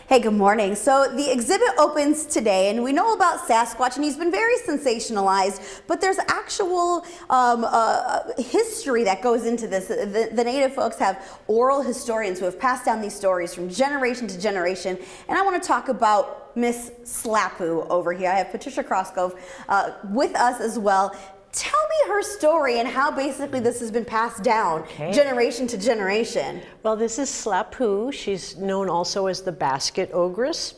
Hey, good morning. So the exhibit opens today, and we know about Sasquatch, and he's been very sensationalized, but there's actual history that goes into this. The Native folks have oral historians who have passed down these stories from generation to generation, and I want to talk about Miss Slapu over here. I have Patricia Crosscove with us as well. Tell me her story and how basically this has been passed down generation to generation. Well, this is Slapu. She's known also as the Basket Ogress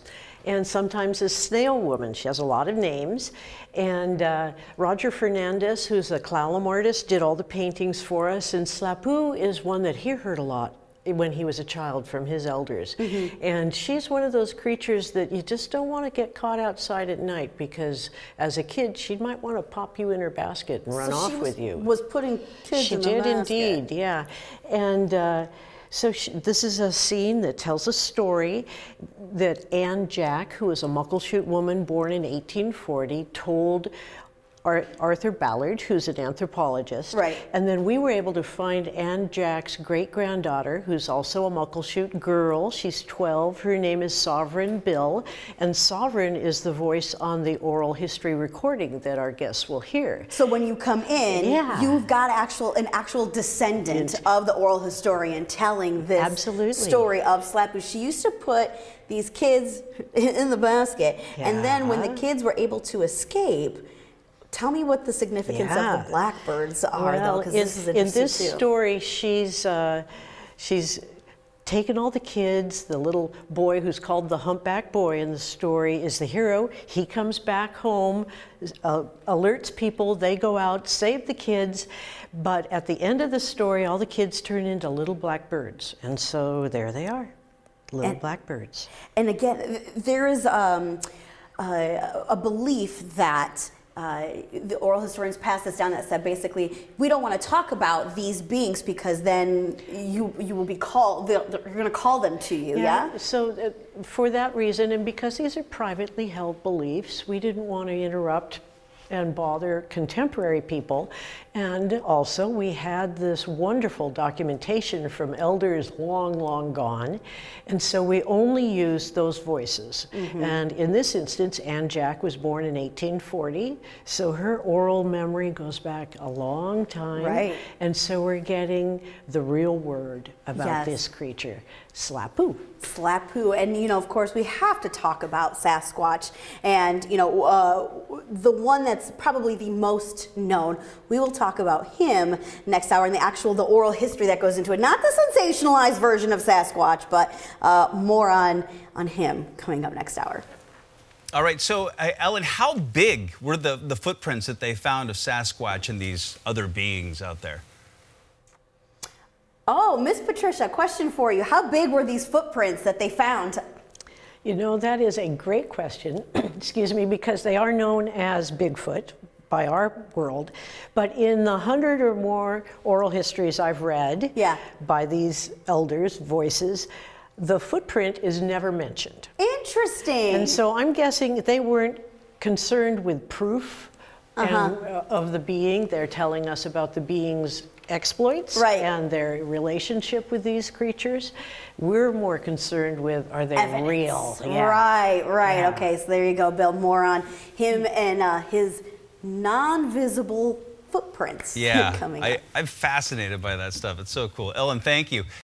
and sometimes as Snail Woman. She has a lot of names. And Roger Fernandez, who's a Clallam artist, did all the paintings for us. And Slapu is one that he heard a lot when he was a child from his elders. And she's one of those creatures that you just don't want to get caught outside at night, because as a kid she might want to pop you in her basket and run off with you. Was putting kids in the basket. She did indeed, yeah. And this is a scene that tells a story that Anne Jack, who was a Muckleshoot woman born in 1840, told Arthur Ballard, who's an anthropologist. Right. And then we were able to find Anne Jack's great-granddaughter, who's also a Muckleshoot girl. She's 12. Her name is Sovereign Bill. And Sovereign is the voice on the oral history recording that our guests will hear. So when you come in, you've got an actual descendant of the oral historian telling this story of Slapu. She used to put these kids in the basket. And then when the kids were able to escape, tell me what the significance of the blackbirds are, though, because this is interesting. In this story, she's taken all the kids. The little boy who's called the humpback boy in the story is the hero. He comes back home, alerts people, they go out, save the kids, but at the end of the story, all the kids turn into little blackbirds, and so there they are, little blackbirds. And again, there is a belief that the oral historians pass this down that said basically we don't want to talk about these beings because then you will be called, you're going to call them to you, yeah? So for that reason, and because these are privately held beliefs, we didn't want to interrupt and bother contemporary people. And also we had this wonderful documentation from elders long, long gone. And so we only used those voices. And in this instance, Anne Jack was born in 1840. So her oral memory goes back a long time. And so we're getting the real word about this creature, Slapu. Slapu. And, you know, of course, we have to talk about Sasquatch. And, you know, the one that's probably the most known, we will talk about him next hour and the oral history that goes into it. Not the sensationalized version of Sasquatch, but more on him coming up next hour. All right, so Ellen, how big were the footprints that they found of Sasquatch and these other beings out there? Oh, Miss Patricia, question for you. How big were these footprints that they found? You know, that is a great question, excuse me, because they are known as Bigfoot by our world. But in the 100 or more oral histories I've read by these elders' voices, the footprint is never mentioned. Interesting. And so I'm guessing they weren't concerned with proof of the being. They're telling us about the being's exploits and their relationship with these creatures. We're more concerned with, are they real? Right. Okay, so there you go, Bill. More on him and his non-visible footprints coming up. I'm fascinated by that stuff. It's so cool. Ellen, thank you.